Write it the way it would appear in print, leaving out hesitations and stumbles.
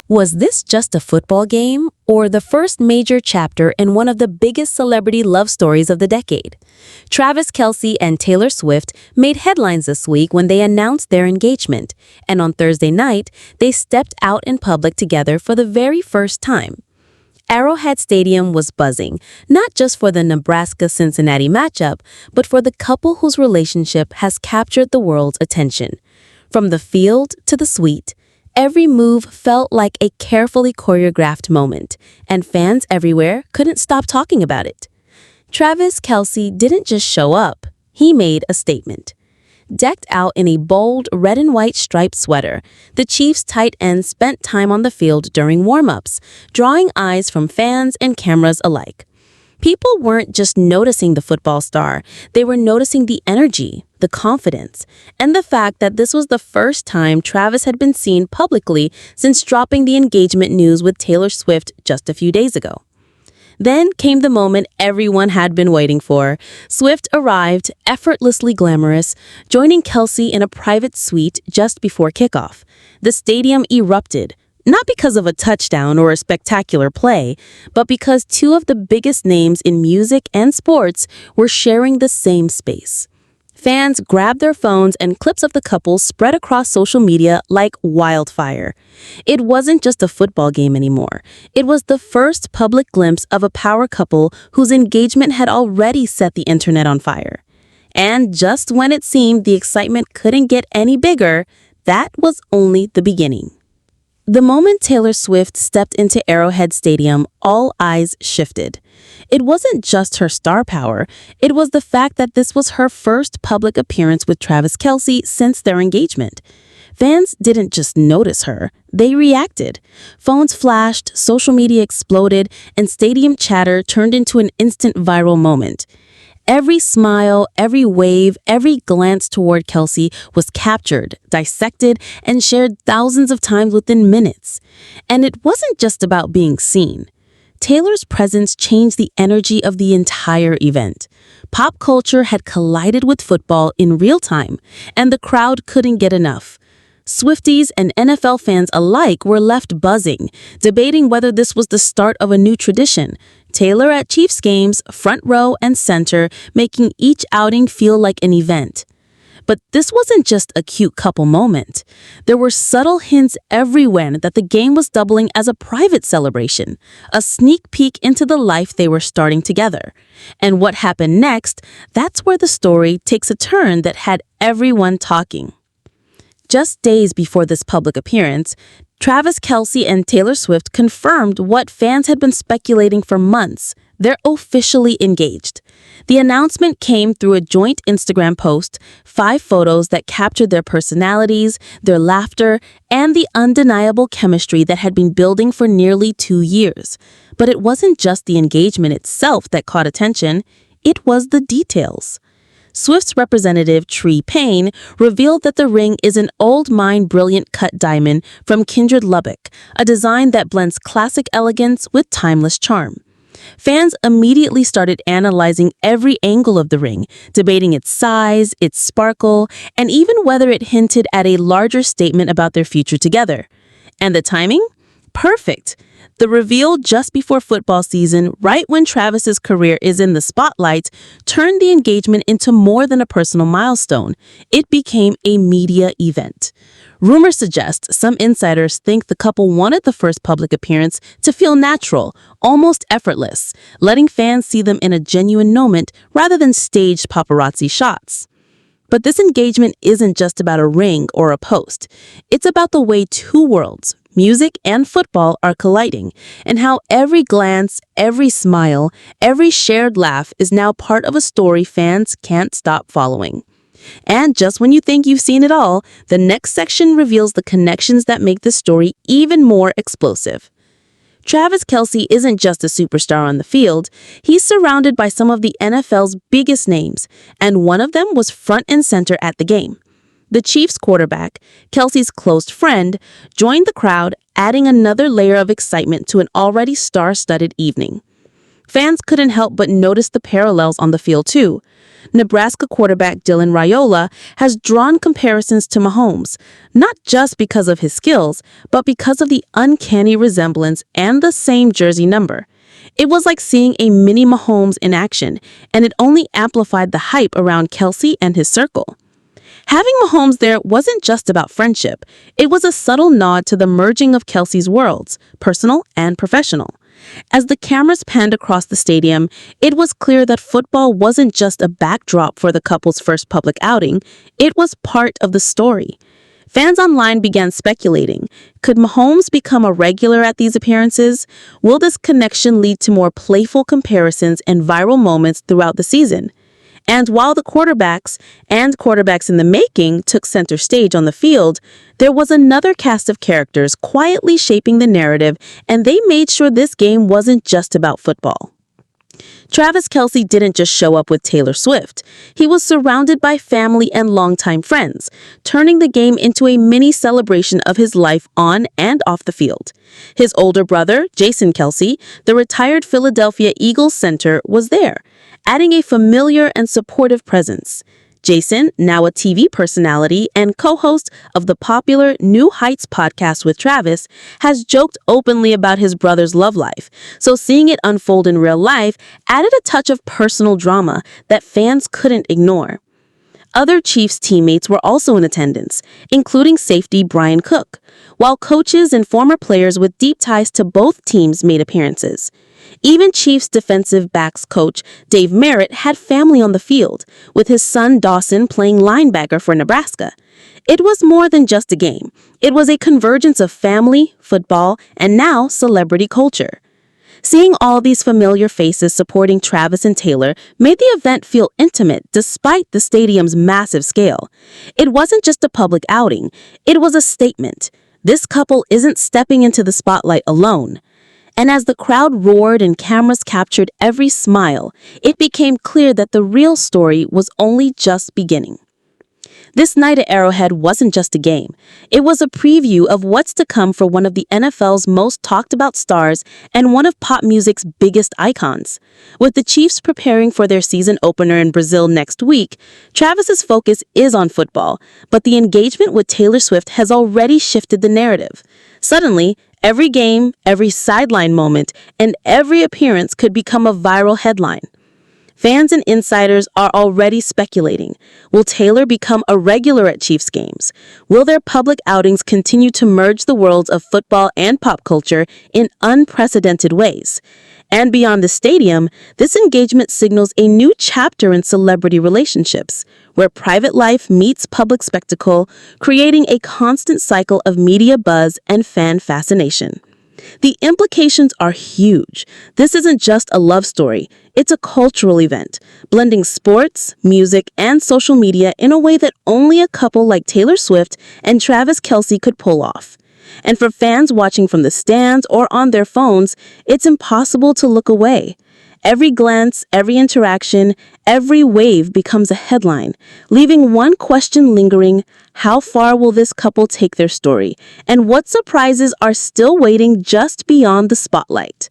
Was this just a football game, or the first major chapter in one of the biggest celebrity love stories of the decade? Travis Kelce and Taylor Swift made headlines this week when they announced their engagement, and on Thursday night, they stepped out in public together for the very first time. Arrowhead Stadium was buzzing, not just for the Nebraska-Cincinnati matchup, but for the couple whose relationship has captured the world's attention. From the field to the suite, every move felt like a carefully choreographed moment, and fans everywhere couldn't stop talking about it. Travis Kelce didn't just show up, he made a statement. Decked out in a bold red and white striped sweater, the Chiefs' tight end spent time on the field during warm-ups, drawing eyes from fans and cameras alike. People weren't just noticing the football star, they were noticing the energy, the confidence, and the fact that this was the first time Travis had been seen publicly since dropping the engagement news with Taylor Swift just a few days ago. Then came the moment everyone had been waiting for. Swift arrived, effortlessly glamorous, joining Kelce in a private suite just before kickoff. The stadium erupted, not because of a touchdown or a spectacular play, but because two of the biggest names in music and sports were sharing the same space. Fans grabbed their phones and clips of the couple spread across social media like wildfire. It wasn't just a football game anymore. It was the first public glimpse of a power couple whose engagement had already set the internet on fire. And just when it seemed the excitement couldn't get any bigger, that was only the beginning. The moment Taylor Swift stepped into Arrowhead Stadium, all eyes shifted. It wasn't just her star power, it was the fact that this was her first public appearance with Travis Kelce since their engagement. Fans didn't just notice her, they reacted. Phones flashed, social media exploded, and stadium chatter turned into an instant viral moment. Every smile, every wave, every glance toward Kelce was captured, dissected, and shared thousands of times within minutes. And it wasn't just about being seen. Taylor's presence changed the energy of the entire event. Pop culture had collided with football in real time, and the crowd couldn't get enough. Swifties and NFL fans alike were left buzzing, debating whether this was the start of a new tradition. Taylor at Chiefs games, front row and center, making each outing feel like an event. But this wasn't just a cute couple moment. There were subtle hints everywhere that the game was doubling as a private celebration, a sneak peek into the life they were starting together. And what happened next, that's where the story takes a turn that had everyone talking. Just days before this public appearance, Travis Kelce and Taylor Swift confirmed what fans had been speculating for months. They're officially engaged. The announcement came through a joint Instagram post, 5 photos that captured their personalities, their laughter, and the undeniable chemistry that had been building for nearly 2 years. But it wasn't just the engagement itself that caught attention, it was the details. Swift's representative, Tree Payne, revealed that the ring is an old mine brilliant cut diamond from Kindred Lubbock, a design that blends classic elegance with timeless charm. Fans immediately started analyzing every angle of the ring, debating its size, its sparkle, and even whether it hinted at a larger statement about their future together. And the timing? Perfect. The reveal just before football season, right when Travis's career is in the spotlight, turned the engagement into more than a personal milestone. It became a media event. Rumors suggest some insiders think the couple wanted the first public appearance to feel natural, almost effortless, letting fans see them in a genuine moment rather than staged paparazzi shots. But this engagement isn't just about a ring or a post. It's about the way two worlds, music and football, are colliding, and how every glance, every smile, every shared laugh is now part of a story fans can't stop following. And just when you think you've seen it all, the next section reveals the connections that make the story even more explosive. Travis Kelce isn't just a superstar on the field, he's surrounded by some of the NFL's biggest names, and one of them was front and center at the game. The Chiefs quarterback, Kelce's close friend, joined the crowd, adding another layer of excitement to an already star-studded evening. Fans couldn't help but notice the parallels on the field too. Nebraska quarterback Dylan Raiola has drawn comparisons to Mahomes, not just because of his skills, but because of the uncanny resemblance and the same jersey number. It was like seeing a mini Mahomes in action, and it only amplified the hype around Kelce and his circle. Having Mahomes there wasn't just about friendship. It was a subtle nod to the merging of Kelce's worlds, personal and professional. As the cameras panned across the stadium, it was clear that football wasn't just a backdrop for the couple's first public outing, it was part of the story. Fans online began speculating. Could Mahomes become a regular at these appearances? Will this connection lead to more playful comparisons and viral moments throughout the season? And while the quarterbacks and quarterbacks in the making took center stage on the field, there was another cast of characters quietly shaping the narrative, and they made sure this game wasn't just about football. Travis Kelce didn't just show up with Taylor Swift. He was surrounded by family and longtime friends, turning the game into a mini celebration of his life on and off the field. His older brother, Jason Kelce, the retired Philadelphia Eagles center, was there, adding a familiar and supportive presence. Jason, now a TV personality and co-host of the popular New Heights podcast with Travis, has joked openly about his brother's love life, so seeing it unfold in real life added a touch of personal drama that fans couldn't ignore. Other Chiefs teammates were also in attendance, including safety Brian Cook, while coaches and former players with deep ties to both teams made appearances. Even Chiefs defensive backs coach Dave Merritt had family on the field, with his son Dawson playing linebacker for Nebraska. It was more than just a game. It was a convergence of family, football, and now celebrity culture. Seeing all these familiar faces supporting Travis and Taylor made the event feel intimate despite the stadium's massive scale. It wasn't just a public outing, it was a statement. This couple isn't stepping into the spotlight alone. And as the crowd roared and cameras captured every smile, it became clear that the real story was only just beginning. This night at Arrowhead wasn't just a game. It was a preview of what's to come for one of the NFL's most talked about stars and one of pop music's biggest icons. With the Chiefs preparing for their season opener in Brazil next week, Travis's focus is on football, but the engagement with Taylor Swift has already shifted the narrative. Suddenly, every game, every sideline moment, and every appearance could become a viral headline. Fans and insiders are already speculating. Will Taylor become a regular at Chiefs games? Will their public outings continue to merge the worlds of football and pop culture in unprecedented ways? And beyond the stadium, this engagement signals a new chapter in celebrity relationships, where private life meets public spectacle, creating a constant cycle of media buzz and fan fascination. The implications are huge. This isn't just a love story, it's a cultural event, blending sports, music, and social media in a way that only a couple like Taylor Swift and Travis Kelce could pull off. And for fans watching from the stands or on their phones, it's impossible to look away. Every glance, every interaction, every wave becomes a headline, leaving one question lingering: how far will this couple take their story? And what surprises are still waiting just beyond the spotlight?